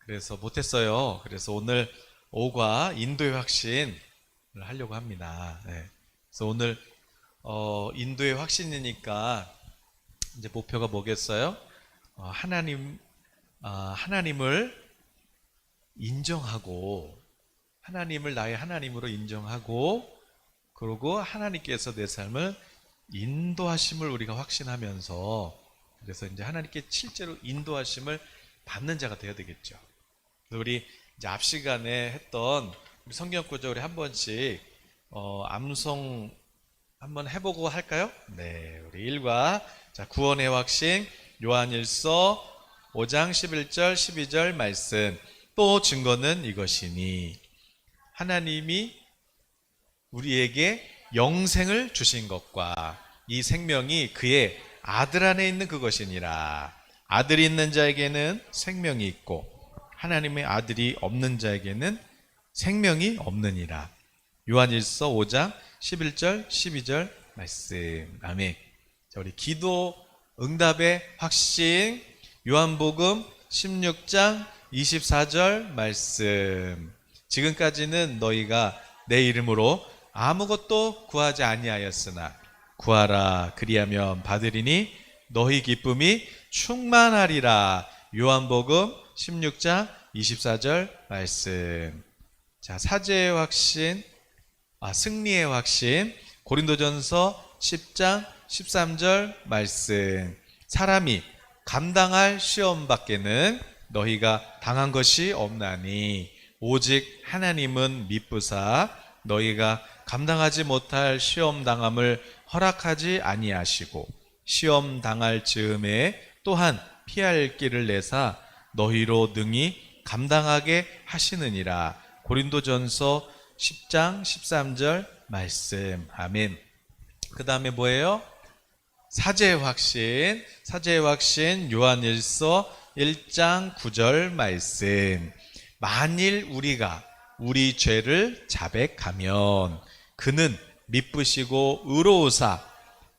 그래서 못했어요. 그래서 오늘 오과 인도의 확신을 하려고 합니다. 네. 그래서 오늘 인도의 확신이니까 이제 목표가 뭐겠어요? 하나님을 인정하고 하나님을 나의 하나님으로 인정하고 그리고 하나님께서 내 삶을 인도하심을 우리가 확신하면서 그래서 이제 하나님께 실제로 인도하심을 받는 자가 되어야 되겠죠. 그래서 우리 이제 앞 시간에 했던 우리 성경 구절 우리 한 번씩 암송 한번 해보고 할까요? 네, 우리 1과 자 구원의 확신 요한일서 5장 11절 12절 말씀 또 증거는 이것이니 하나님이 우리에게 영생을 주신 것과 이 생명이 그의 아들 안에 있는 그것이니라. 아들이 있는 자에게는 생명이 있고 하나님의 아들이 없는 자에게는 생명이 없느니라. 요한일서 5장 11절 12절 말씀. 아멘. 자, 우리 기도 응답의 확신 요한복음 16장 24절 말씀. 지금까지는 너희가 내 이름으로 아무것도 구하지 아니하였으나 구하라 그리하면 받으리니 너희 기쁨이 충만하리라. 요한복음 16장 24절 말씀. 자, 사죄의 확신, 승리의 확신 고린도전서 10장 13절 말씀. 사람이 감당할 시험 밖에는 너희가 당한 것이 없나니 오직 하나님은 미쁘사 너희가 감당하지 못할 시험 당함을 허락하지 아니하시고 시험 당할 즈음에 또한 피할 길을 내사 너희로 능히 감당하게 하시느니라. 고린도전서 10장 13절 말씀. 아멘. 그 다음에 뭐예요? 사죄의 확신. 사죄의 확신 요한일서 1장 9절 말씀. 만일 우리가 우리 죄를 자백하면 그는 미쁘시고 의로우사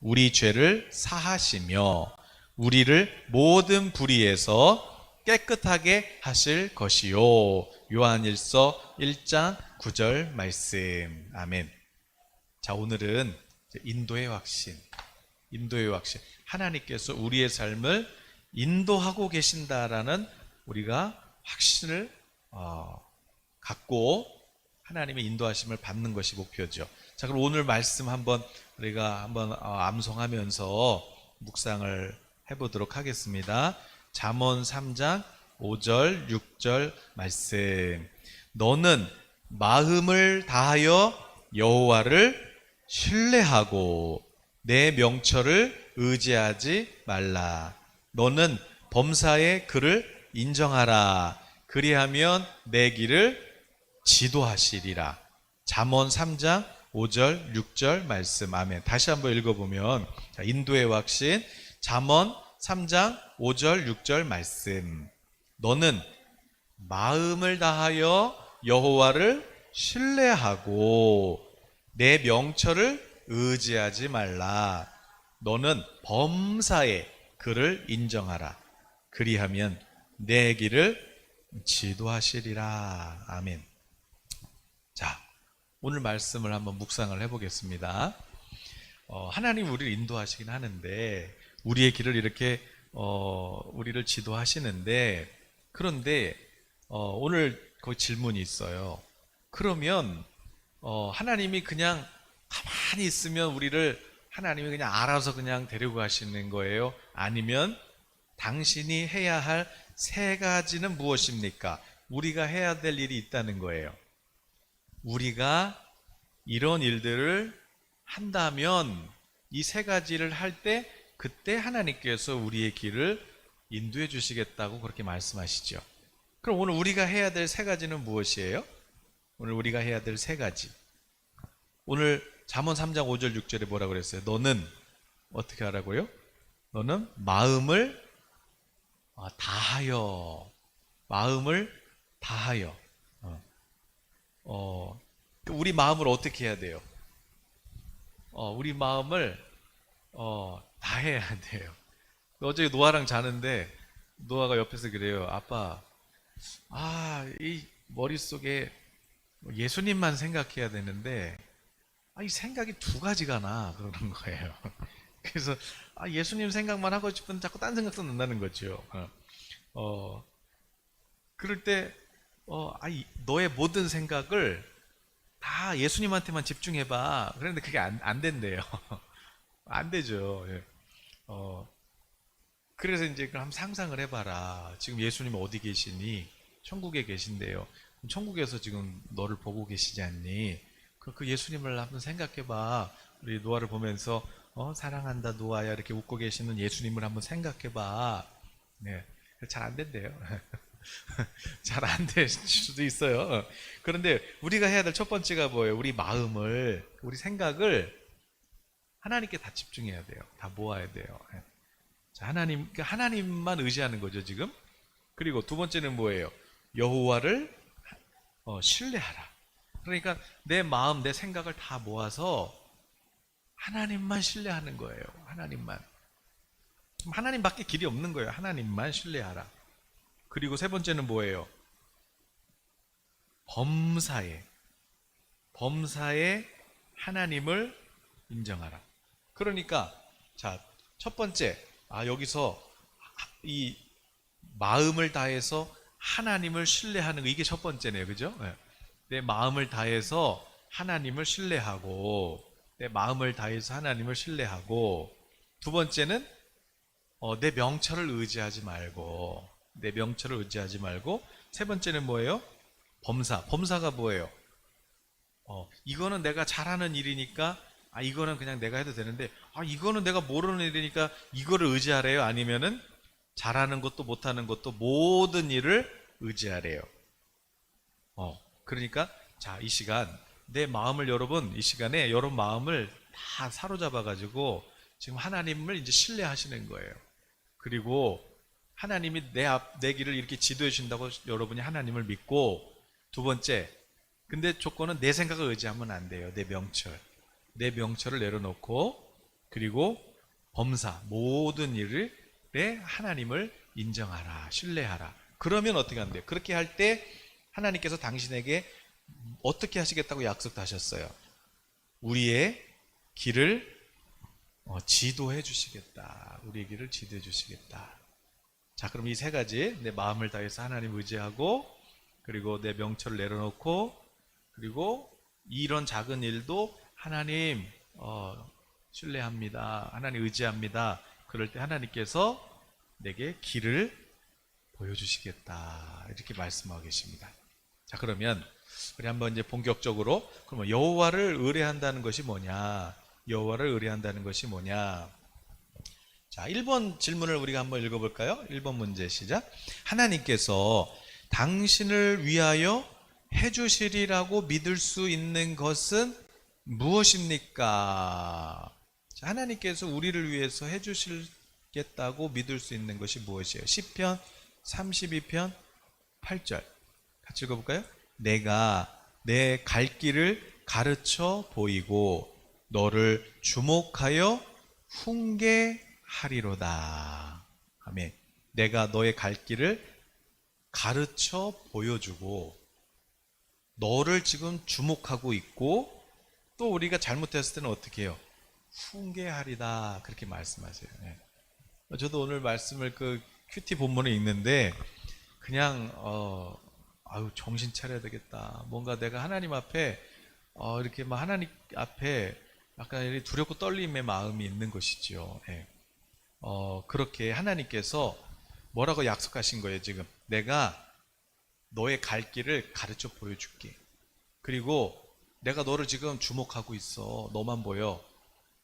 우리 죄를 사하시며 우리를 모든 불의에서 깨끗하게 하실 것이요. 요한일서 1장 9절 말씀. 아멘. 자, 오늘은 인도의 확신. 인도의 확신. 하나님께서 우리의 삶을 인도하고 계신다라는 우리가 확신을 갖고 하나님의 인도하심을 받는 것이 목표죠. 자, 그럼 오늘 말씀 우리가 한번 암송하면서 묵상을 해보도록 하겠습니다. 잠언 3장 5절 6절 말씀. 너는 마음을 다하여 여호와를 신뢰하고 내 명철을 의지하지 말라. 너는 범사의 그를 인정하라. 그리하면 내 길을 지도하시리라. 잠언 3장 5절 6절 말씀. 아멘. 다시 한번 읽어보면 인도의 확신 잠언 3장 5절 6절 말씀. 너는 마음을 다하여 여호와를 신뢰하고 내 명철을 의지하지 말라. 너는 범사에 그를 인정하라. 그리하면 내 길을 지도하시리라. 아멘. 자, 오늘 말씀을 한번 묵상을 해보겠습니다. 하나님 우리를 인도하시긴 하는데 우리의 길을 이렇게 우리를 지도하시는데 그런데 오늘 그 질문이 있어요. 그러면 하나님이 그냥 가만히 있으면 우리를 하나님이 그냥 알아서 그냥 데리고 가시는 거예요? 아니면 당신이 해야 할 세 가지는 무엇입니까? 우리가 해야 될 일이 있다는 거예요. 우리가 이런 일들을 한다면 이 세 가지를 할 때 그때 하나님께서 우리의 길을 인도해 주시겠다고 그렇게 말씀하시죠. 그럼 오늘 우리가 해야 될 세 가지는 무엇이에요? 오늘 우리가 해야 될 세 가지. 오늘 잠언 3장 5절 6절에 뭐라고 그랬어요? 너는 어떻게 하라고요? 너는 마음을 다하여. 마음을 다하여. 우리 마음을 어떻게 해야 돼요? 우리 마음을 다해야 돼요. 어제 노아랑 자는데 노아가 옆에서 그래요. 아빠, 이 머릿속에 예수님만 생각해야 되는데, 이 생각이 두 가지가 나, 그러는 거예요. 그래서, 예수님 생각만 하고 싶은데 자꾸 딴 생각도 난다는 거죠. 어, 그럴 때, 너의 모든 생각을 다 예수님한테만 집중해봐. 그런데 그게 안 된대요. 안 되죠. 예. 어, 그래서 이제 그럼 한번 상상을 해봐라. 지금 예수님 어디 계시니? 천국에 계신데요. 그럼 천국에서 지금 너를 보고 계시지 않니? 그 예수님을 한번 생각해봐. 우리 노아를 보면서 사랑한다 노아야 이렇게 웃고 계시는 예수님을 한번 생각해봐. 네, 잘 안 된대요. 잘 안 될 수도 있어요. 그런데 우리가 해야 될 첫 번째가 뭐예요? 우리 마음을, 우리 생각을 하나님께 다 집중해야 돼요. 다 모아야 돼요. 자, 하나님만 의지하는 거죠, 지금. 그리고 두 번째는 뭐예요? 여호와를 신뢰하라. 그러니까 내 마음, 내 생각을 다 모아서 하나님만 신뢰하는 거예요. 하나님만. 하나님밖에 길이 없는 거예요. 하나님만 신뢰하라. 그리고 세 번째는 뭐예요? 범사에 하나님을 인정하라. 그러니까 자, 첫 번째, 여기서 이 마음을 다해서 하나님을 신뢰하는 거, 이게 첫 번째네요. 그죠? 네. 내 마음을 다해서 하나님을 신뢰하고, 내 마음을 다해서 하나님을 신뢰하고, 두 번째는 내 명철을 의지하지 말고, 세 번째는 뭐예요? 범사가 뭐예요? 이거는 내가 잘하는 일이니까, 이거는 그냥 내가 해도 되는데, 이거는 내가 모르는 일이니까 이거를 의지하래요? 아니면은 잘하는 것도 못하는 것도 모든 일을 의지하래요? 그러니까, 자, 이 시간, 내 마음을 여러분, 이 시간에 여러분 마음을 다 사로잡아가지고 지금 하나님을 이제 신뢰하시는 거예요. 그리고 하나님이 내 길을 이렇게 지도해 주신다고 여러분이 하나님을 믿고, 두 번째, 근데 조건은 내 생각을 의지하면 안 돼요. 내 명철을 내려놓고, 그리고 모든 일에 하나님을 인정하라, 신뢰하라. 그러면 어떻게 한대요? 그렇게 할 때 하나님께서 당신에게 어떻게 하시겠다고 약속도 하셨어요. 우리의 길을 지도해 주시겠다. 우리의 길을 지도해 주시겠다. 자, 그럼 이 세 가지, 내 마음을 다해서 하나님 의지하고, 그리고 내 명철을 내려놓고, 그리고 이런 작은 일도 하나님 신뢰합니다. 하나님 의지합니다. 그럴 때 하나님께서 내게 길을 보여주시겠다. 이렇게 말씀하고 계십니다. 자, 그러면 우리 한번 이제 본격적으로, 그러면 여호와를 의뢰한다는 것이 뭐냐? 자, 1번 질문을 우리가 한번 읽어볼까요? 1번 문제 시작. 하나님께서 당신을 위하여 해주시리라고 믿을 수 있는 것은 무엇입니까? 자, 하나님께서 우리를 위해서 해주시겠다고 믿을 수 있는 것이 무엇이에요? 시편 32편 8절 같이 읽어볼까요? 내가 내 갈 길을 가르쳐 보이고 너를 주목하여 훈계하리로다. 아멘. 내가 너의 갈 길을 가르쳐 보여주고 너를 지금 주목하고 있고, 또 우리가 잘못했을 때는 어떻게 해요? 훈계하리다. 그렇게 말씀하세요. 네. 저도 오늘 말씀을 그 큐티 본문을 읽는데 그냥 정신 차려야 되겠다. 뭔가 내가 하나님 앞에 이렇게 막 하나님 앞에 약간 두렵고 떨림의 마음이 있는 것이죠. 네. 그렇게 하나님께서 뭐라고 약속하신 거예요, 지금? 내가 너의 갈 길을 가르쳐 보여줄게. 그리고 내가 너를 지금 주목하고 있어. 너만 보여.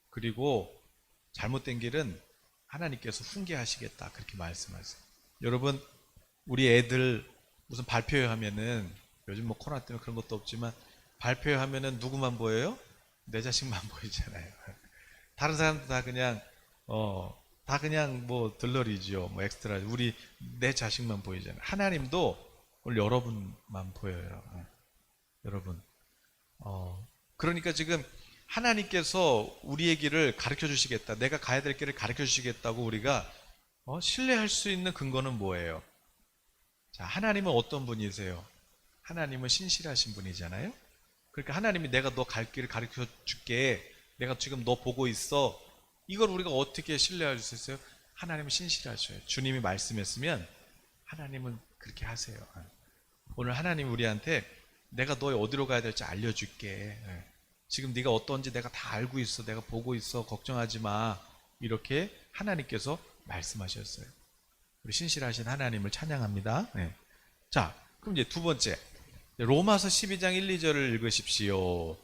그리고 잘못된 길은 하나님께서 훈계하시겠다. 그렇게 말씀하세요. 여러분, 우리 애들 무슨 발표회 하면은, 요즘 뭐 코로나 때문에 그런 것도 없지만, 발표회 하면은 누구만 보여요? 내 자식만 보이잖아요. 다른 사람도 다 그냥 뭐 들러리죠. 뭐 엑스트라. 내 자식만 보이잖아요. 하나님도 오늘 여러분만 보여요. 여러분. 그러니까 지금 하나님께서 우리의 길을 가르쳐 주시겠다. 내가 가야 될 길을 가르쳐 주시겠다고 우리가 신뢰할 수 있는 근거는 뭐예요? 자, 하나님은 어떤 분이세요? 하나님은 신실하신 분이잖아요. 그러니까 하나님이 내가 너 갈 길을 가르쳐 줄게. 내가 지금 너 보고 있어. 이걸 우리가 어떻게 신뢰할 수 있어요? 하나님은 신실하셔요. 주님이 말씀했으면 하나님은 그렇게 하세요. 오늘 하나님 우리한테 내가 너 어디로 가야 될지 알려줄게. 지금 네가 어떤지 내가 다 알고 있어. 내가 보고 있어. 걱정하지 마. 이렇게 하나님께서 말씀하셨어요. 우리 신실하신 하나님을 찬양합니다. 네. 자, 그럼 이제 두 번째. 로마서 12장 1, 2절을 읽으십시오.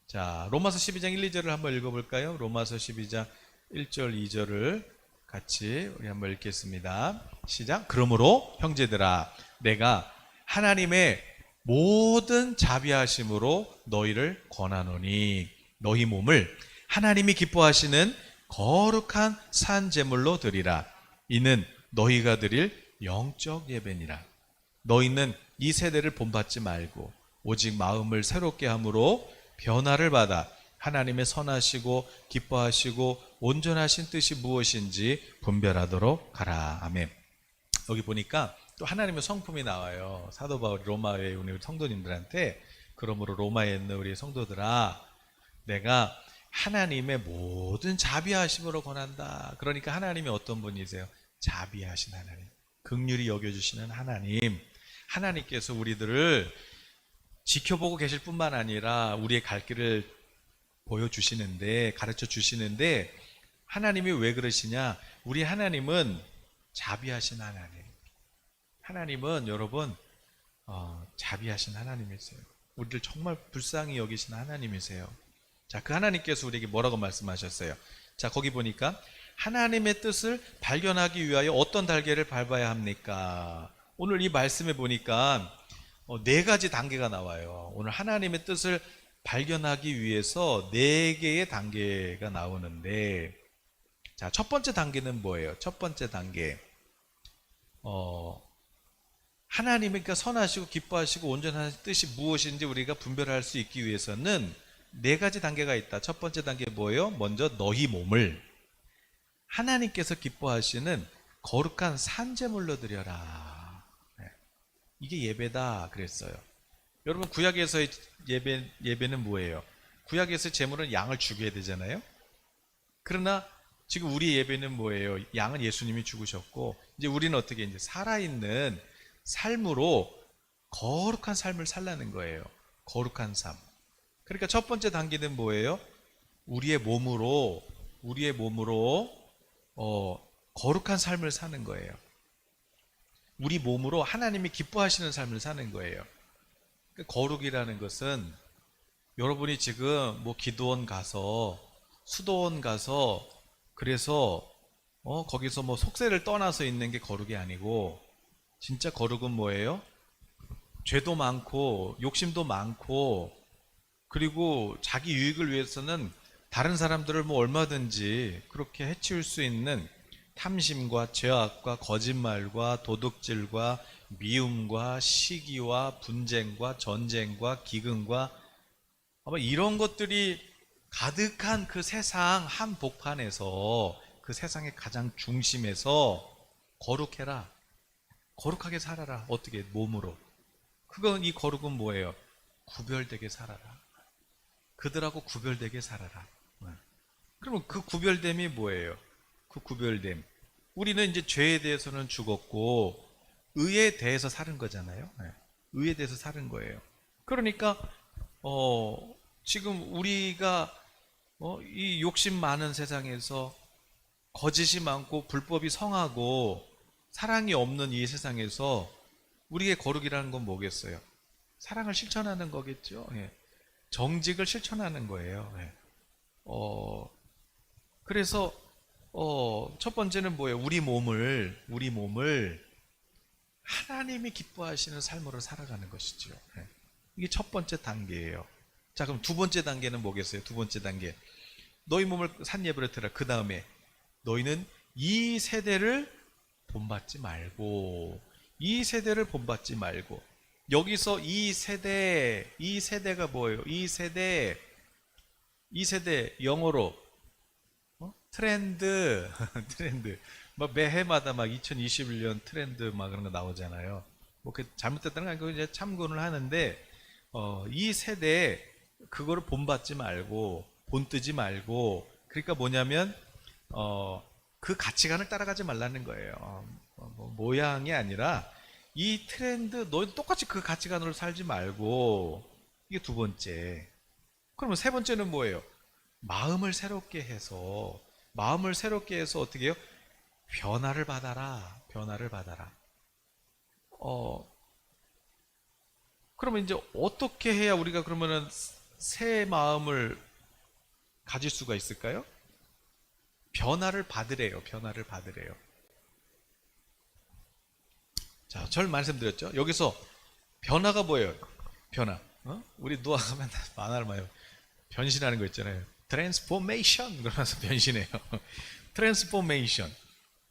자, 로마서 12장 1, 2절을 한번 읽어볼까요? 로마서 12장 1절, 2절을 같이 우리 한번 읽겠습니다. 시작. 그러므로 형제들아, 내가 하나님의 모든 자비하심으로 너희를 권하노니 너희 몸을 하나님이 기뻐하시는 거룩한 산 제물로 드리라. 이는 너희가 드릴 영적 예배니라. 너희는 이 세대를 본받지 말고 오직 마음을 새롭게 함으로 변화를 받아 하나님의 선하시고 기뻐하시고 온전하신 뜻이 무엇인지 분별하도록 하라. 아멘. 여기 보니까 또 하나님의 성품이 나와요. 사도 바울이 로마에 있는 우리 성도님들한테, 그러므로 로마에 있는 우리 성도들아, 내가 하나님의 모든 자비하심으로 권한다. 그러니까 하나님이 어떤 분이세요? 자비하신 하나님, 긍휼히 여겨주시는 하나님. 하나님께서 우리들을 지켜보고 계실 뿐만 아니라 우리의 갈 길을 보여주시는데, 가르쳐 주시는데, 하나님이 왜 그러시냐? 우리 하나님은 자비하신 하나님. 하나님은 여러분 자비하신 하나님이세요. 우리를 정말 불쌍히 여기신 하나님이세요. 자, 그 하나님께서 우리에게 뭐라고 말씀하셨어요? 자, 거기 보니까 하나님의 뜻을 발견하기 위하여 어떤 단계를 밟아야 합니까? 오늘 이 말씀에 보니까 네 가지 단계가 나와요. 오늘 하나님의 뜻을 발견하기 위해서 네 개의 단계가 나오는데, 자, 첫 번째 단계는 뭐예요? 첫 번째 단계, 하나님이 선하시고 기뻐하시고 온전한 뜻이 무엇인지 우리가 분별할 수 있기 위해서는 네 가지 단계가 있다. 첫 번째 단계 뭐예요? 먼저 너희 몸을 하나님께서 기뻐하시는 거룩한 산제물로 드려라. 이게 예배다 그랬어요. 여러분, 구약에서의 예배는 뭐예요? 구약에서의 제물은 양을 죽여야 되잖아요. 그러나 지금 우리 예배는 뭐예요? 양은 예수님이 죽으셨고, 이제 우리는 어떻게 이제 살아있는 삶으로 거룩한 삶을 살라는 거예요. 거룩한 삶. 그러니까 첫 번째 단계는 뭐예요? 우리의 몸으로 거룩한 삶을 사는 거예요. 우리 몸으로 하나님이 기뻐하시는 삶을 사는 거예요. 그러니까 거룩이라는 것은 여러분이 지금 뭐 기도원 가서, 수도원 가서, 그래서 거기서 뭐 속세를 떠나서 있는 게 거룩이 아니고, 진짜 거룩은 뭐예요? 죄도 많고 욕심도 많고, 그리고 자기 유익을 위해서는 다른 사람들을 뭐 얼마든지 그렇게 해치울 수 있는 탐심과 죄악과 거짓말과 도둑질과 미움과 시기와 분쟁과 전쟁과 기근과 아마 이런 것들이 가득한 그 세상 한복판에서, 그 세상의 가장 중심에서 거룩해라. 거룩하게 살아라. 어떻게? 몸으로. 그건, 이 거룩은 뭐예요? 구별되게 살아라. 그들하고 구별되게 살아라. 그러면 그 구별됨이 뭐예요? 그 구별됨. 우리는 이제 죄에 대해서는 죽었고 의에 대해서 사는 거잖아요. 의에 대해서 사는 거예요. 그러니까 지금 우리가 이 욕심 많은 세상에서, 거짓이 많고 불법이 성하고 사랑이 없는 이 세상에서 우리의 거룩이라는 건 뭐겠어요? 사랑을 실천하는 거겠죠. 정직을 실천하는 거예요. 그래서 첫 번째는 뭐예요? 우리 몸을 하나님이 기뻐하시는 삶으로 살아가는 것이죠. 이게 첫 번째 단계예요. 자, 그럼 두 번째 단계는 뭐겠어요? 두 번째 단계, 너희 몸을 산 예배로 드라. 그 다음에 너희는 이 세대를 본받지 말고, 여기서 이 세대가 뭐예요? 이 세대 영어로 트렌드 막 매해마다 막 2021년 트렌드 막 그런 거 나오잖아요. 뭐 그 잘못됐다는 건 아니고 이제 참고를 하는데 이 세대에 그거를 본받지 말고 본뜨지 말고 그러니까 뭐냐면 그 가치관을 따라가지 말라는 거예요. 뭐 모양이 아니라 이 트렌드 너 똑같이 그 가치관으로 살지 말고 이게 두 번째. 그러면 세 번째는 뭐예요? 마음을 새롭게 해서 어떻게 해요? 변화를 받아라. 변화를 받아라. 그러면 이제 어떻게 해야 우리가 그러면은 새 마음을 가질 수가 있을까요? 변화를 받으래요. 변화를 받으래요. 자, 절 말씀드렸죠? 여기서 변화가 뭐예요? 변화. 우리 노아가면 만화를 봐요. 변신하는 거 있잖아요. 트랜스포메이션 그러면서 변신해요. 트랜스포메이션.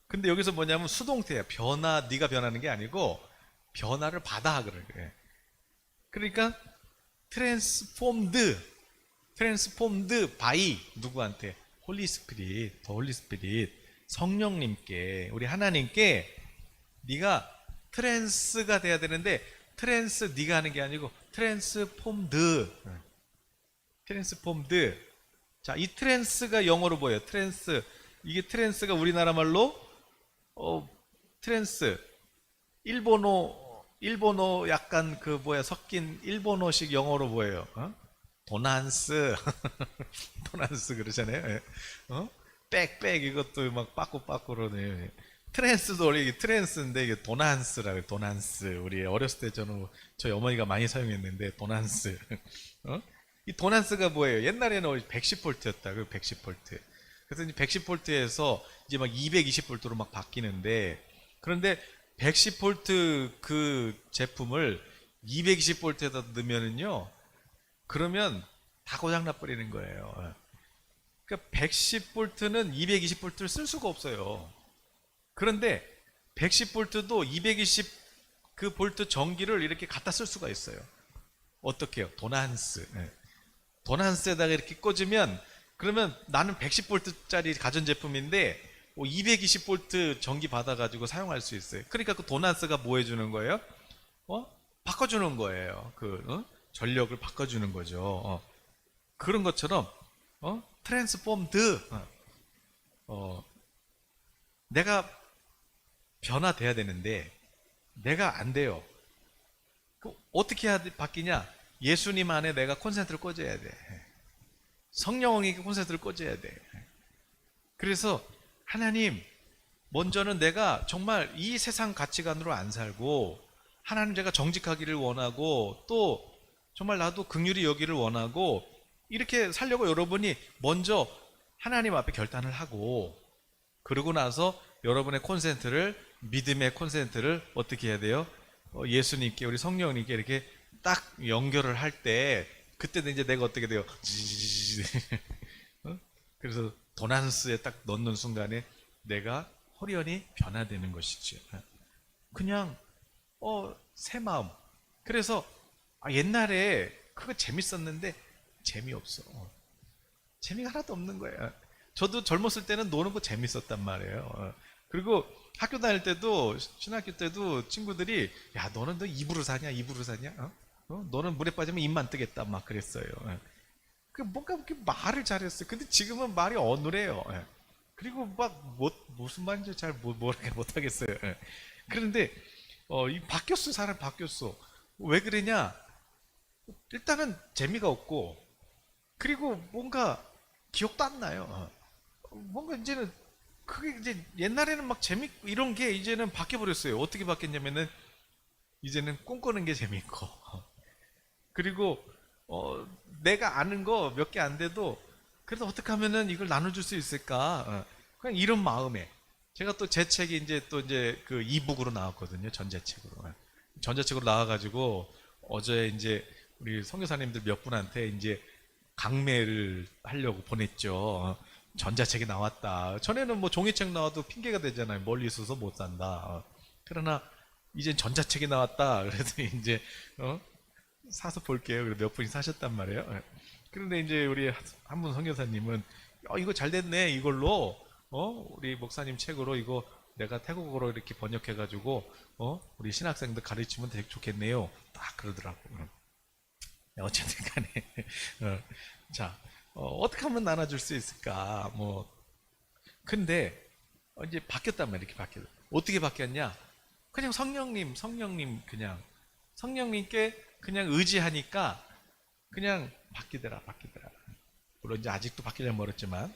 근데 여기서 뭐냐면 수동태야. 네가 변하는 게 아니고 변화를 받아 그래. 그러니까 트랜스폼드 바이 누구한테? 홀리 스피릿, 더 홀리 스피릿, 성령님께, 우리 하나님께 네가 트랜스가 돼야 되는데 네가 하는 게 아니고 트랜스폼드. 자, 이 트랜스가 영어로 뭐예요? 이게 트랜스가 우리나라 말로 트랜스 일본어 약간 섞인 일본어식 영어로 뭐예요? 도난스 도난스 그러잖아요. 예. 백 이것도 막 빠꾸빠꾸로네. 트랜스도 원래 이게 트랜스인데 이게 도난스라고 해요. 도난스. 우리 어렸을 때 저희 어머니가 많이 사용했는데 도난스. 이 도난스가 뭐예요? 옛날에는 110볼트였다. 그 110볼트. 그래서 이제 110볼트에서 이제 막 220볼트로 막 바뀌는데 그런데 110볼트 그 제품을 220볼트에다 넣으면은요. 그러면 다 고장나 버리는 거예요. 그러니까 110볼트는 220볼트를 쓸 수가 없어요. 그런데 110볼트도 220 그 볼트 전기를 이렇게 갖다 쓸 수가 있어요. 어떻게 해요? 도난스. 도난스에다가 이렇게 꽂으면 그러면 나는 110볼트짜리 가전제품인데 220볼트 전기 받아가지고 사용할 수 있어요. 그러니까 그 도난스가 뭐 해주는 거예요? 바꿔주는 거예요. 전력을 바꿔주는 거죠. 그런 것처럼 트랜스폼드 내가 변화돼야 되는데 내가 안 돼요. 어떻게 해야 바뀌냐? 예수님 안에 내가 콘센트를 꽂아야 돼. 성령에게 콘센트를 꽂아야 돼. 그래서 하나님 먼저는 내가 정말 이 세상 가치관으로 안 살고 하나님 제가 정직하기를 원하고 또 정말 나도 긍휼히 여기를 원하고 이렇게 살려고 여러분이 먼저 하나님 앞에 결단을 하고 그러고 나서 여러분의 콘센트를 믿음의 콘센트를 어떻게 해야 돼요? 예수님께 우리 성령님께 이렇게 딱 연결을 할 때 그때는 이제 내가 어떻게 돼요? 그래서 도난스에 딱 넣는 순간에 내가 호련히 변화되는 것이죠. 그냥 새 마음. 그래서 옛날에 그거 재밌었는데 재미없어. 재미가 하나도 없는 거예요. 저도 젊었을 때는 노는 거 재밌었단 말이에요. 그리고 학교 다닐 때도 신학교 때도 친구들이 야 너는 너 입으로 사냐 입으로 사냐? 너는 물에 빠지면 입만 뜨겠다 막 그랬어요. 뭔가 이렇게 말을 잘했어요. 근데 지금은 말이 어눌해요. 그리고 막 무슨 말인지 잘 모르게 못하겠어요. 그런데 바뀌었어. 사람 바뀌었어. 왜 그러냐? 일단은 재미가 없고 그리고 뭔가 기억도 안 나요. 뭔가 이제는 그게 이제 옛날에는 막 재밌고 이런 게 이제는 바뀌어 버렸어요. 어떻게 바뀌었냐면은 이제는 꿈꾸는 게 재밌고 그리고 내가 아는 거 몇 개 안 돼도 그래도 어떻게 하면은 이걸 나눠줄 수 있을까? 그냥 이런 마음에 제가 또 제 책이 이제 그 이북으로 나왔거든요. 전자책으로 나와가지고 어제 이제 우리 선교사님들 몇 분한테 이제 강매를 하려고 보냈죠. 전자책이 나왔다. 전에는 뭐 종이책 나와도 핑계가 되잖아요. 멀리 있어서 못 산다. 그러나 이제 전자책이 나왔다. 그래서 이제 사서 볼게요. 그래서 몇 분이 사셨단 말이에요. 그런데 이제 우리 한 분 선교사님은 이거 잘 됐네. 이걸로 우리 목사님 책으로 이거 내가 태국어로 이렇게 번역해가지고 우리 신학생들 가르치면 되게 좋겠네요. 딱 그러더라고. 어쨌든 간에 자, 어떻게 하면 나눠줄 수 있을까? 뭐 근데 이제 바뀌었단 말이야. 이렇게 바뀌었어. 어떻게 바뀌었냐? 그냥 성령님 그냥 성령님께 그냥 의지하니까 그냥 바뀌더라. 물론 이제 아직도 바뀌려면 멀었지만.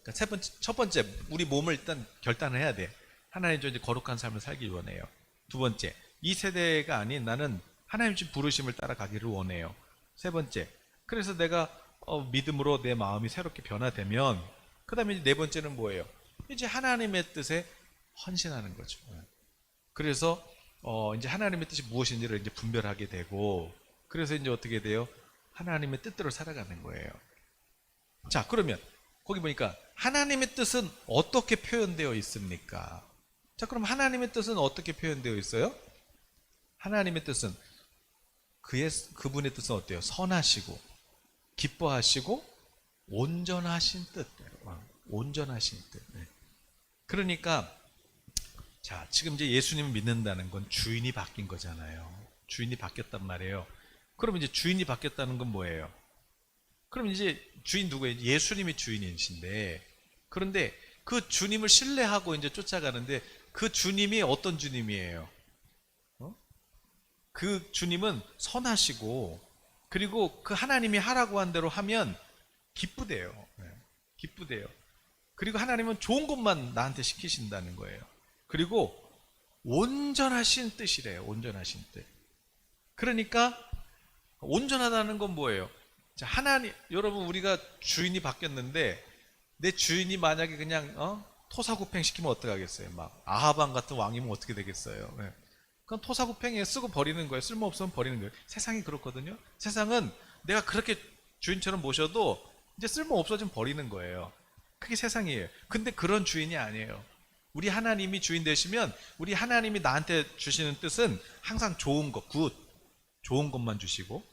그러니까 첫 번째, 우리 몸을 일단 결단을 해야 돼. 하나님 저 이제 거룩한 삶을 살기 원해요. 두 번째, 이 세대가 아닌 나는 하나님 주 부르심을 따라가기를 원해요. 세 번째, 그래서 내가 믿음으로 내 마음이 새롭게 변화되면, 그 다음에 네 번째는 뭐예요? 이제 하나님의 뜻에 헌신하는 거죠. 그래서 이제 하나님의 뜻이 무엇인지를 이제 분별하게 되고, 그래서 이제 어떻게 돼요? 하나님의 뜻대로 살아가는 거예요. 자, 그러면 거기 보니까 하나님의 뜻은 어떻게 표현되어 있습니까? 자, 그럼 하나님의 뜻은 어떻게 표현되어 있어요? 하나님의 뜻은 그분의 뜻은 어때요? 선하시고 기뻐하시고 온전하신 뜻. 온전하신 뜻. 그러니까 자, 지금 이제 예수님을 믿는다는 건 주인이 바뀐 거잖아요. 주인이 바뀌었단 말이에요. 그럼 이제 주인이 바뀌었다는 건 뭐예요? 그럼 이제 주인 누구예요? 예수님이 주인이신데, 그런데 그 주님을 신뢰하고 이제 쫓아가는데 그 주님이 어떤 주님이에요? 그 주님은 선하시고, 그리고 그 하나님이 하라고 한 대로 하면 기쁘대요. 기쁘대요. 그리고 하나님은 좋은 것만 나한테 시키신다는 거예요. 그리고 온전하신 뜻이래요. 온전하신 뜻. 그러니까 온전하다는 건 뭐예요? 자, 하나님, 여러분, 우리가 주인이 바뀌었는데 내 주인이 만약에 그냥 토사구팽 시키면 어떡하겠어요? 막 아하방 같은 왕이면 어떻게 되겠어요? 그건 토사구팽에 쓰고 버리는 거예요. 쓸모없으면 버리는 거예요. 세상이 그렇거든요. 세상은 내가 그렇게 주인처럼 모셔도 이제 쓸모 없어지면 버리는 거예요. 그게 세상이에요. 근데 그런 주인이 아니에요. 우리 하나님이 주인 되시면 우리 하나님이 나한테 주시는 뜻은 항상 좋은 것, 굿, 좋은 것만 주시고,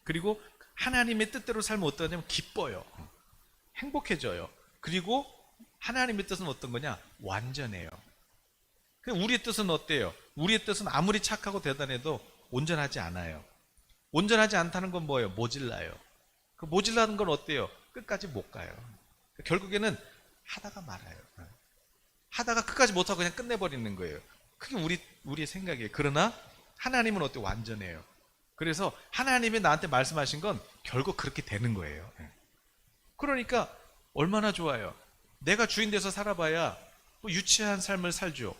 그리고 하나님의 뜻대로 살면 어떠냐면 기뻐요. 행복해져요. 그리고 하나님의 뜻은 어떤 거냐? 완전해요. 우리의 뜻은 어때요? 우리의 뜻은 아무리 착하고 대단해도 온전하지 않아요. 온전하지 않다는 건 뭐예요? 모질라요. 그 모질라는 건 어때요? 끝까지 못 가요. 결국에는 하다가 말아요. 하다가 끝까지 못하고 그냥 끝내버리는 거예요. 그게 우리의 생각이에요. 그러나 하나님은 어때요? 완전해요. 그래서 하나님이 나한테 말씀하신 건 결국 그렇게 되는 거예요. 그러니까 얼마나 좋아요. 내가 주인 돼서 살아봐야 뭐 유치한 삶을 살죠.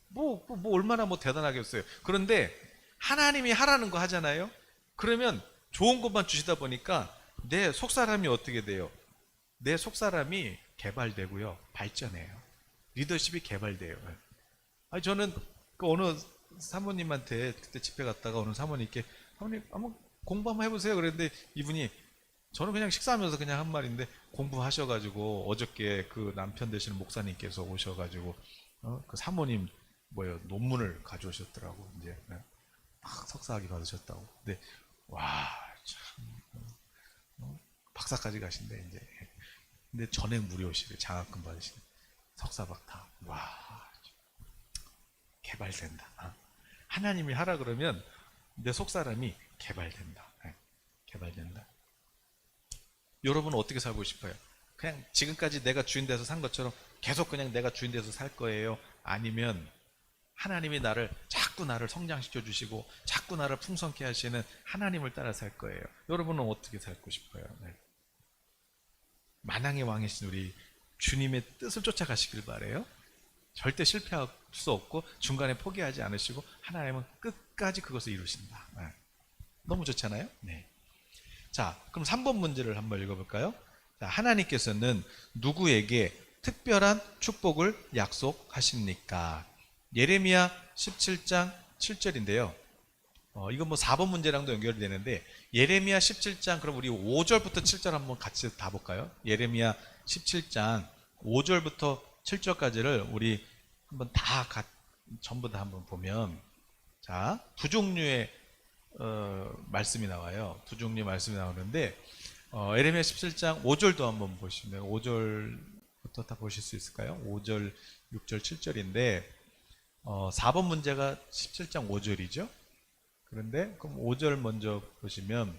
뭐 얼마나 뭐 대단하겠어요. 그런데 하나님이 하라는 거 하잖아요. 그러면 좋은 것만 주시다 보니까 내 속사람이 어떻게 돼요? 내 속사람이 개발되고요. 발전해요. 리더십이 개발돼요. 아니, 저는 그 어느 사모님한테 그때 집회 갔다가 어느 사모님께 사모님 한번 공부 한번 해보세요 그랬는데 이분이, 저는 그냥 식사하면서 그냥 한 말인데, 공부하셔가지고 어저께 그 남편 되시는 목사님께서 오셔가지고 그 사모님 논문을 가져오셨더라고. 이제 막 석사학위 받으셨다고. 근데 와, 참 박사까지 가신대 이제. 근데 전액 무료시래. 장학금 받으시네. 석사박사. 와, 개발된다. 하나님이 하라 그러면 내 속사람이 개발된다. 개발된다. 여러분은 어떻게 살고 싶어요? 그냥 지금까지 내가 주인 돼서 산 것처럼 계속 그냥 내가 주인 돼서 살 거예요? 아니면 하나님이 자꾸 나를 성장시켜 주시고 자꾸 나를 풍성케 하시는 하나님을 따라 살 거예요? 여러분은 어떻게 살고 싶어요? 만왕의 왕이신 우리 주님의 뜻을 쫓아가시길 바래요. 절대 실패할 수 없고 중간에 포기하지 않으시고 하나님은 끝까지 그것을 이루신다. 너무 좋잖아요. 네. 자, 그럼 3번 문제를 한번 읽어볼까요? 자, 하나님께서는 누구에게 특별한 축복을 약속하십니까? 예레미야 17장 7절인데요. 이건 뭐 4번 문제랑도 연결이 되는데, 예레미야 17장, 그럼 우리 5절부터 7절 한번 같이 다 볼까요? 예레미야 17장 5절부터 7절까지를 우리 한번 전부 다 한번 보면, 자, 두 종류의 말씀이 나와요. 두 종류의 말씀이 나오는데, 예레미야 17장 5절도 한번 보시면, 5절부터 다 보실 수 있을까요? 5절 6절, 7절인데 4번 문제가 17장 5절이죠. 그런데 그럼 5절 먼저 보시면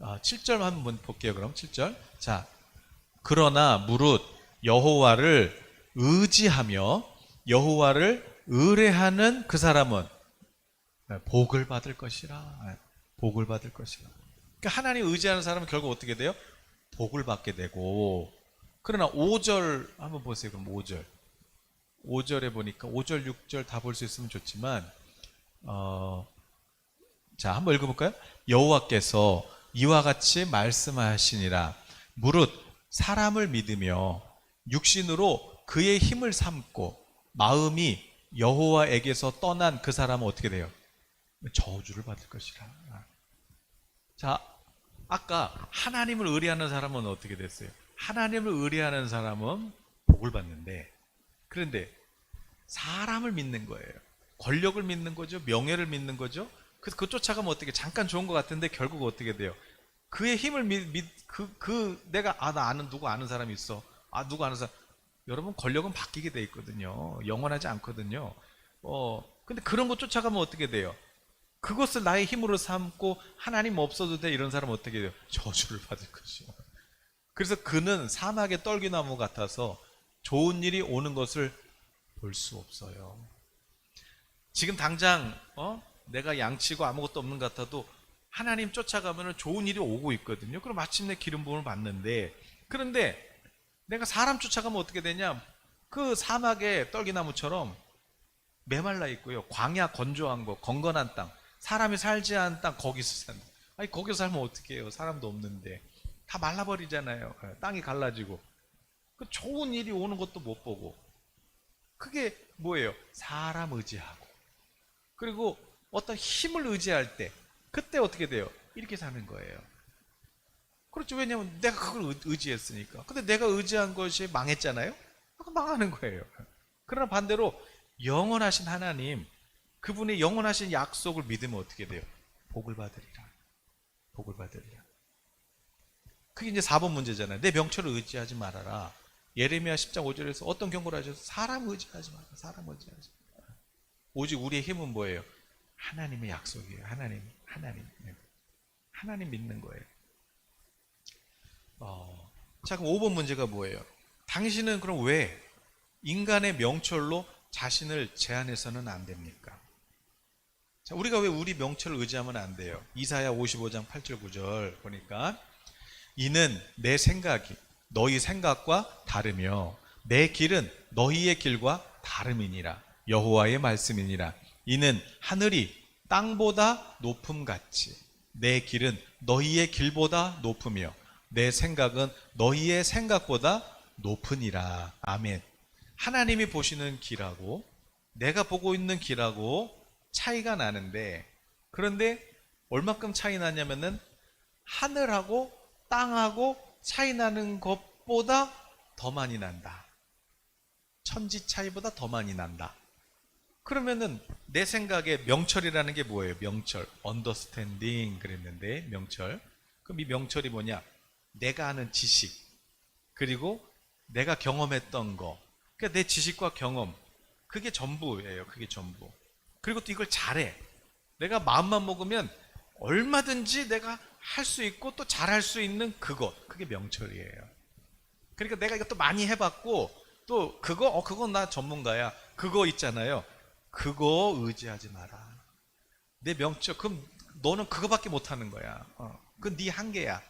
7절 한번 볼게요. 그럼 7절. 자, 그러나 무릇 여호와를 의지하며 여호와를 의뢰하는 그 사람은 복을 받을 것이라. 복을 받을 것이라. 그러니까 하나님 의지하는 사람은 결국 어떻게 돼요? 복을 받게 되고. 그러나 5절 한번 보세요. 그럼 5절. 5절에 보니까 5절, 6절 다 볼 수 있으면 좋지만 자, 한번 읽어볼까요? 여호와께서 이와 같이 말씀하시니라. 무릇 사람을 믿으며 육신으로 그의 힘을 삼고 마음이 여호와에게서 떠난 그 사람은 어떻게 돼요? 저주를 받을 것이라. 자, 아까 하나님을 의뢰하는 사람은 어떻게 됐어요? 하나님을 의뢰하는 사람은 복을 받는데, 그런데 사람을 믿는 거예요. 권력을 믿는 거죠. 명예를 믿는 거죠. 그래서 그 쫓아가면 어떻게, 잠깐 좋은 것 같은데 결국 어떻게 돼요? 그의 힘을 내가 나 아는 누구 아는 사람이 있어. 누구 아는 사람. 여러분, 권력은 바뀌게 돼 있거든요. 영원하지 않거든요. 근데 그런 거 쫓아가면 어떻게 돼요? 그것을 나의 힘으로 삼고 하나님 없어도 돼, 이런 사람은 어떻게 돼요? 저주를 받을 것이요. 그래서 그는 사막의 떨기나무 같아서 좋은 일이 오는 것을 볼 수 없어요. 지금 당장 내가 양치고 아무것도 없는 것 같아도 하나님 쫓아가면 좋은 일이 오고 있거든요. 그럼 마침내 기름 부음을 받는데, 그런데 내가 사람 쫓아가면 어떻게 되냐? 그 사막의 떨기나무처럼 메말라 있고요. 광야, 건조한 거, 건건한 땅, 사람이 살지 않은 땅, 거기서 산다. 아니, 거기서 살면 어떻게 해요? 사람도 없는데 다 말라버리잖아요. 땅이 갈라지고. 그 좋은 일이 오는 것도 못 보고. 그게 뭐예요? 사람 의지하고, 그리고 어떤 힘을 의지할 때, 그때 어떻게 돼요? 이렇게 사는 거예요. 그렇죠. 왜냐하면 내가 그걸 의지했으니까. 근데 내가 의지한 것이 망했잖아요. 그거 망하는 거예요. 그러나 반대로 영원하신 하나님, 그분의 영원하신 약속을 믿으면 어떻게 돼요? 복을 받으리라. 복을 받으리라. 그게 이제 4번 문제잖아요. 내 명철을 의지하지 말아라. 예레미야 10장 5절에서 어떤 경고를 하셔서 사람 의지하지 마라. 사람 의지하지 마라. 오직 우리의 힘은 뭐예요? 하나님의 약속이에요. 하나님. 하나님 믿는 거예요. 자, 그럼 5번 문제가 뭐예요? 당신은 그럼 왜 인간의 명철로 자신을 제한해서는 안 됩니까? 자, 우리가 왜 우리 명철을 의지하면 안 돼요? 이사야 55장 8절 9절 보니까, 이는 내 생각이 너희 생각과 다르며 내 길은 너희의 길과 다름이니라. 여호와의 말씀이니라. 이는 하늘이 땅보다 높음같이 내 길은 너희의 길보다 높으며 내 생각은 너희의 생각보다 높으니라. 아멘. 하나님이 보시는 길하고 내가 보고 있는 길하고 차이가 나는데, 그런데 얼마큼 차이 나냐면은 하늘하고 땅하고 차이 나는 것보다 더 많이 난다. 천지 차이보다 더 많이 난다. 그러면은 내 생각에 명철이라는 게 뭐예요? 명철, understanding 그랬는데, 명철. 그럼 이 명철이 뭐냐? 내가 아는 지식, 그리고 내가 경험했던 거, 그러니까 내 지식과 경험, 그게 전부예요. 그게 전부. 그리고 또 이걸 잘해. 내가 마음만 먹으면 얼마든지 내가 할 수 있고 또 잘할 수 있는 그것, 그게 명철이에요. 그러니까 내가 이것도 많이 해봤고 또 그건 나 전문가야, 그거 있잖아요. 그거 의지하지 마라. 내 명철, 그럼 너는 그거밖에 못하는 거야. 그건 네 한계야.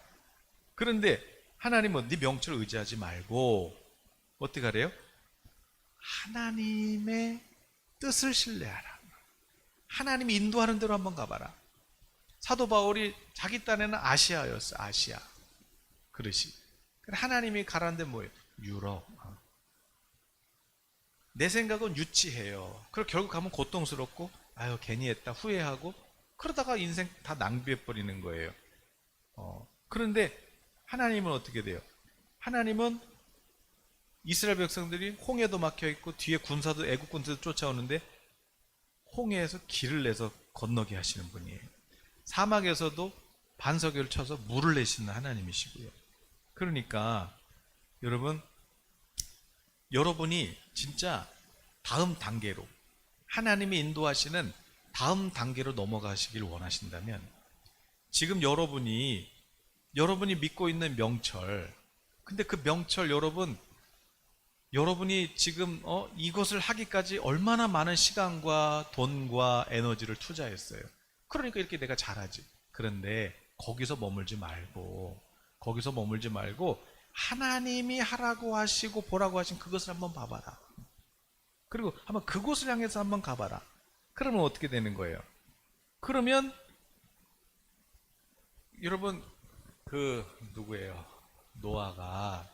그런데 하나님은 네 명철을 의지하지 말고 어떻게 하래요? 하나님의 뜻을 신뢰하라. 하나님이 인도하는 대로 한번 가봐라. 사도 바울이 자기 딴에는 아시아였어. 아시아 그릇이. 하나님이 가라는 데 뭐예요? 유럽. 내 생각은 유치해요. 그리고 결국 가면 고통스럽고, 아유 괜히 했다 후회하고, 그러다가 인생 다 낭비해버리는 거예요. 그런데 하나님은 어떻게 돼요? 하나님은 이스라엘 백성들이 홍해도 막혀있고 뒤에 군사도, 애국 군사도 쫓아오는데 홍해에서 길을 내서 건너게 하시는 분이에요. 사막에서도 반석을 쳐서 물을 내시는 하나님이시고요. 그러니까 여러분, 여러분이 진짜 다음 단계로 하나님이 인도하시는 다음 단계로 넘어가시길 원하신다면 지금 여러분이 믿고 있는 명철, 근데 그 명철 여러분이 지금 이것을 하기까지 얼마나 많은 시간과 돈과 에너지를 투자했어요. 그러니까 이렇게 내가 잘하지. 그런데 거기서 머물지 말고 하나님이 하라고 하시고 보라고 하신 그것을 한번 봐봐라. 그리고 한번 그곳을 향해서 한번 가봐라. 그러면 어떻게 되는 거예요? 그러면 여러분 그 누구예요? 노아가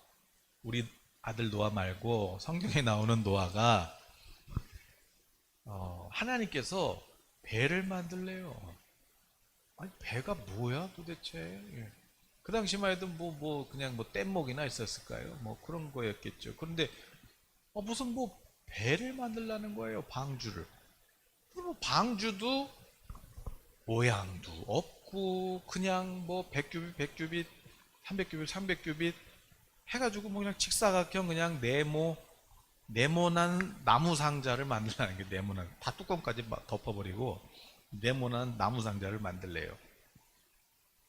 우리 아들 노아 말고 성경에 나오는 노아가 하나님께서 배를 만들래요. 아니 배가 뭐야 도대체? 예. 그 당시만 해도 그냥 뗏목이나 있었을까요? 뭐 그런 거였겠죠. 그런데 무슨 배를 만들라는 거예요. 방주를. 그리고 방주도 모양도 없고 그냥 100규빗 300규빗 300규빗 해가지고 그냥 직사각형 그냥 네모난 나무 상자를 만들라는 게 네모난 다 뚜껑까지 덮어버리고 네모난 나무 상자를 만들래요.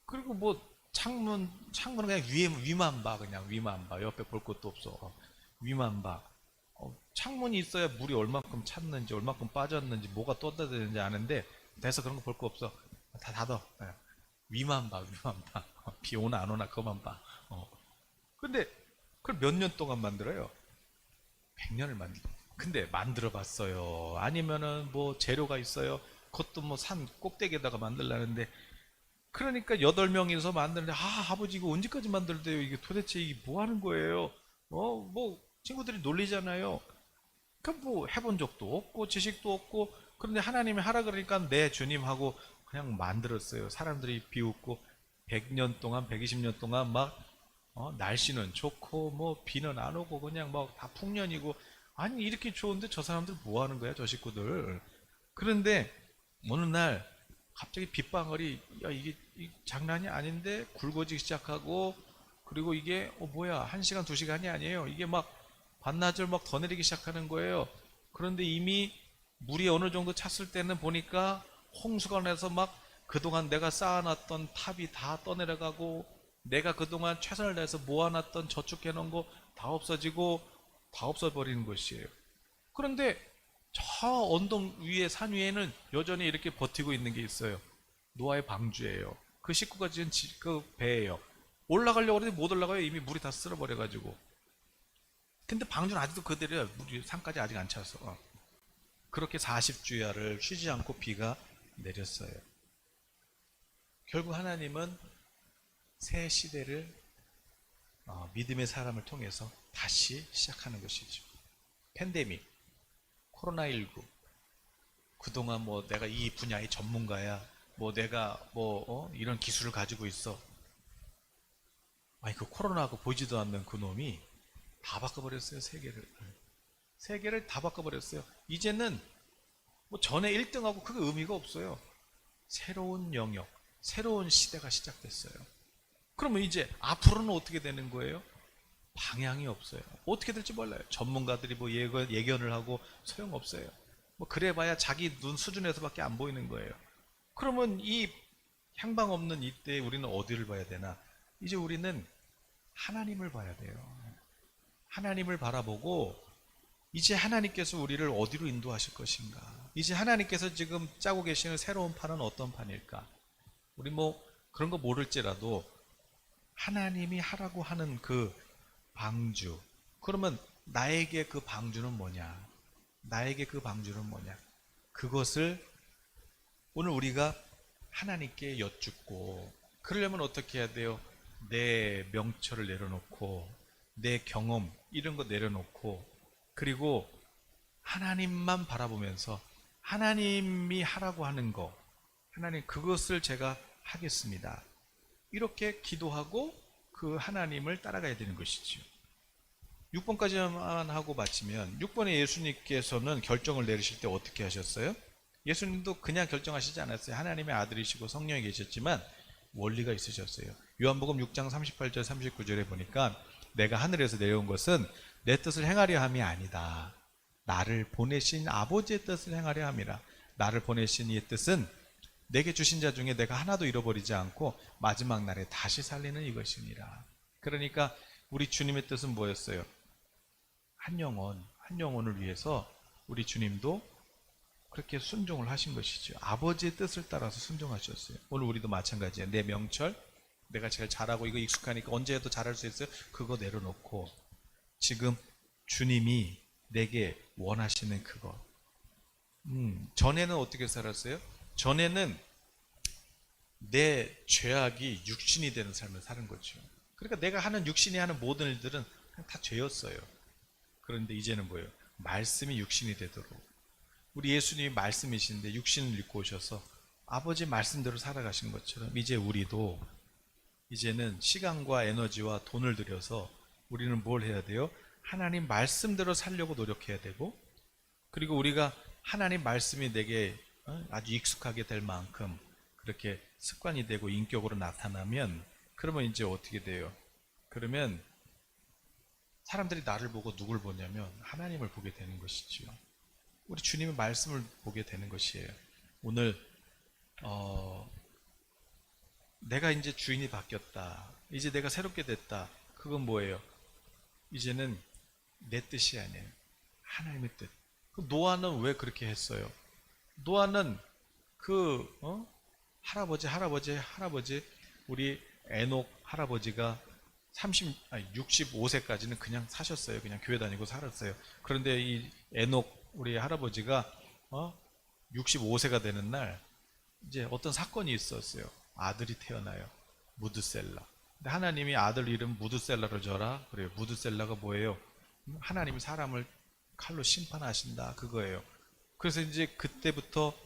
그리고 창문은 그냥 위만 봐. 그냥 위만 봐. 옆에 볼 것도 없어. 위만 봐. 창문이 있어야 물이 얼마큼 찼는지 얼마큼 빠졌는지 뭐가 떠다니는지 아는데 돼서 그런 거 볼 거 없어. 다 닫아. 위만 봐. 비 오나 안 오나 그것만 봐. 근데 그걸 몇 년 동안 만들어요? 100년을 근데 만들어 봤어요. 아니면은 재료가 있어요. 그것도 산 꼭대기에다가 만들라는데 그러니까 8명이서 만드는데 아버지 이거 언제까지 만들대요? 이게 도대체 이게 뭐 하는 거예요? 친구들이 놀리잖아요. 해본 적도 없고 지식도 없고 그런데 하나님이 하라 그러니까 네 주님하고 그냥 만들었어요. 사람들이 비웃고 100년 동안 120년 동안 날씨는 좋고 비는 안 오고 그냥 다 풍년이고 아니 이렇게 좋은데 저 사람들 뭐 하는 거야 저 식구들. 그런데 어느 날 갑자기 빗방울이 이게 장난이 아닌데 굵어지기 시작하고 그리고 이게 뭐야 1시간 2시간이 아니에요. 이게 반나절 더 내리기 시작하는 거예요. 그런데 이미 물이 어느 정도 찼을 때는 보니까 홍수가 나서 그동안 내가 쌓아놨던 탑이 다 떠내려가고 내가 그동안 최선을 다해서 모아놨던 저축해 놓은 거 다 없어지고 다 없어버리는 것이에요. 그런데 저 언덕 위에 산 위에는 여전히 이렇게 버티고 있는 게 있어요. 노아의 방주예요. 그 식구가 지은 그 배예요. 올라가려고 하는데 못 올라가요. 이미 물이 다 쓸어버려가지고. 근데 방주는 아직도 그대로야. 물이 산까지 아직 안 찼어. 그렇게 40주야를 쉬지 않고 비가 내렸어요. 결국 하나님은 새 시대를 믿음의 사람을 통해서 다시 시작하는 것이죠. 팬데믹, 코로나19, 그동안 내가 이 분야의 전문가야, 내가 이런 기술을 가지고 있어. 아니 그 코로나하고 보이지도 않는 그 놈이 다 바꿔버렸어요. 세계를 다 바꿔버렸어요. 이제는 전에 1등하고 그게 의미가 없어요. 새로운 영역, 새로운 시대가 시작됐어요. 그러면 이제 앞으로는 어떻게 되는 거예요? 방향이 없어요. 어떻게 될지 몰라요. 전문가들이 예견을 하고 소용없어요. 그래봐야 자기 눈 수준에서밖에 안 보이는 거예요. 그러면 이 향방 없는 이때에 우리는 어디를 봐야 되나? 이제 우리는 하나님을 봐야 돼요. 하나님을 바라보고 이제 하나님께서 우리를 어디로 인도하실 것인가? 이제 하나님께서 지금 짜고 계시는 새로운 판은 어떤 판일까? 우리 그런 거 모를지라도 하나님이 하라고 하는 그 방주. 그러면 나에게 그 방주는 뭐냐? 나에게 그 방주는 뭐냐? 그것을 오늘 우리가 하나님께 여쭙고 그러려면 어떻게 해야 돼요? 내 명철을 내려놓고 내 경험 이런 거 내려놓고 그리고 하나님만 바라보면서 하나님이 하라고 하는 거 하나님 그것을 제가 하겠습니다. 이렇게 기도하고 그 하나님을 따라가야 되는 것이죠. 6번까지만 하고 마치면 6번에 예수님께서는 결정을 내리실 때 어떻게 하셨어요? 예수님도 그냥 결정하시지 않았어요. 하나님의 아들이시고 성령이 계셨지만 원리가 있으셨어요. 요한복음 6장 38절 39절에 보니까 내가 하늘에서 내려온 것은 내 뜻을 행하려 함이 아니다. 나를 보내신 아버지의 뜻을 행하려 함이라. 나를 보내신 이의 뜻은 내게 주신 자 중에 내가 하나도 잃어버리지 않고 마지막 날에 다시 살리는 이것이니라. 그러니까 우리 주님의 뜻은 뭐였어요? 한 영혼을 위해서 우리 주님도 그렇게 순종을 하신 것이죠. 아버지의 뜻을 따라서 순종하셨어요. 오늘 우리도 마찬가지예요. 내 명철, 내가 제일 잘하고 이거 익숙하니까 언제 해도 잘할 수 있어요. 그거 내려놓고 지금 주님이 내게 원하시는 그거. 전에는 어떻게 살았어요? 전에는 내 죄악이 육신이 되는 삶을 사는 거죠. 그러니까 내가 하는 육신이 하는 모든 일들은 그냥 다 죄였어요. 그런데 이제는 뭐예요? 말씀이 육신이 되도록. 우리 예수님이 말씀이신데 육신을 입고 오셔서 아버지 말씀대로 살아가신 것처럼 이제 우리도 이제는 시간과 에너지와 돈을 들여서 우리는 뭘 해야 돼요? 하나님 말씀대로 살려고 노력해야 되고, 그리고 우리가 하나님 말씀이 내게 아주 익숙하게 될 만큼 그렇게 습관이 되고 인격으로 나타나면, 그러면 이제 어떻게 돼요? 그러면 사람들이 나를 보고 누굴 보냐면 하나님을 보게 되는 것이죠. 우리 주님의 말씀을 보게 되는 것이에요. 오늘 내가 이제 주인이 바뀌었다, 이제 내가 새롭게 됐다. 그건 뭐예요? 이제는 내 뜻이 아니에요. 하나님의 뜻. 노아는 왜 그렇게 했어요? 노아는 할아버지 우리 에녹 할아버지가 65세까지는 그냥 사셨어요. 그냥 교회 다니고 살았어요. 그런데 이 에녹 우리 할아버지가 65세가 되는 날 이제 어떤 사건이 있었어요. 아들이 태어나요. 무드셀라. 근데 하나님이 아들 이름 무드셀라로 줘라. 그래요. 무드셀라가 뭐예요? 하나님이 사람을 칼로 심판하신다. 그거예요. 그래서 이제 그때부터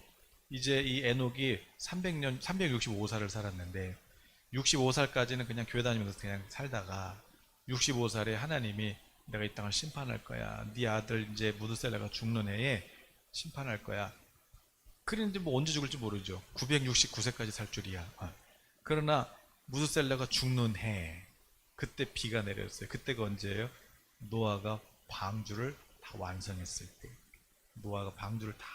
이제 이 에녹이 365살을 살았는데 65살까지는 그냥 교회 다니면서 그냥 살다가 65살에 하나님이 내가 이 땅을 심판할 거야. 네 아들 이제 무드셀라가 죽는 해에 심판할 거야. 그런데 뭐 언제 죽을지 모르죠. 969세까지 살 줄이야. 그러나 무드셀라가 죽는 해, 그때 비가 내렸어요. 그때가 언제예요? 노아가 방주를 다 완성했을 때. 노아가 방주를 다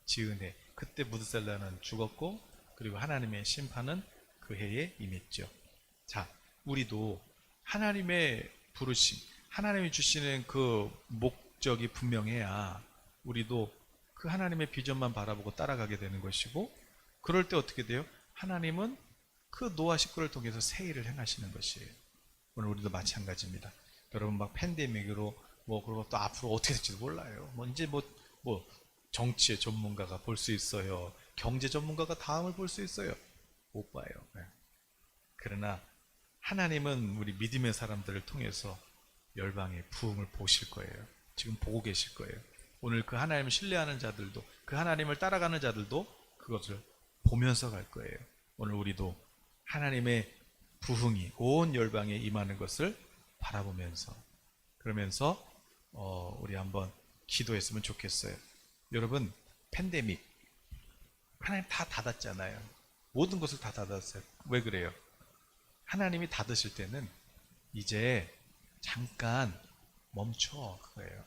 지은 해. 그때 무드셀라는 죽었고, 그리고 하나님의 심판은 그 해에 임했죠. 자, 우리도 하나님의 부르심, 하나님이 주시는 그 목적이 분명해야 우리도 그 하나님의 비전만 바라보고 따라가게 되는 것이고, 그럴 때 어떻게 돼요? 하나님은 그 노아 식구를 통해서 새 일을 행하시는 것이에요. 오늘 우리도 마찬가지입니다. 여러분 막 팬데믹으로 그리고 또 앞으로 어떻게 될지도 몰라요. 이제 정치의 전문가가 볼 수 있어요. 경제 전문가가 다음을 볼 수 있어요. 못 봐요. 네. 그러나 하나님은 우리 믿음의 사람들을 통해서 열방의 부흥을 보실 거예요. 지금 보고 계실 거예요. 오늘 그 하나님을 신뢰하는 자들도, 그 하나님을 따라가는 자들도 그것을 보면서 갈 거예요. 오늘 우리도 하나님의 부흥이 온 열방에 임하는 것을 바라보면서, 그러면서 우리 한번 기도했으면 좋겠어요. 여러분, 팬데믹 하나님 다 닫았잖아요. 모든 것을 다 닫았어요. 왜 그래요? 하나님이 닫으실 때는 이제 잠깐 멈춰, 그거예요.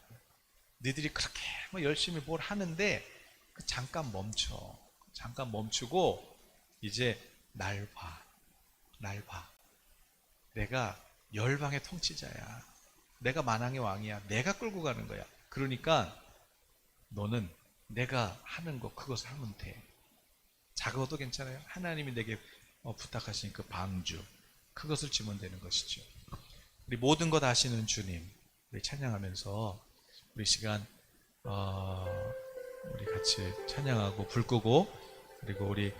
너희들이 그렇게 열심히 뭘 하는데 잠깐 멈춰. 잠깐 멈추고 이제 날 봐. 내가 열방의 통치자야. 내가 만왕의 왕이야. 내가 끌고 가는 거야. 그러니까 너는 내가 하는 거 그것을 하면 돼. 작아도 괜찮아요. 하나님이 내게 부탁하신 그 방주, 그것을 지면 되는 것이죠. 우리 모든 것 아시는 주님, 우리 찬양하면서 우리 시간 우리 같이 찬양하고 불 끄고, 그리고 우리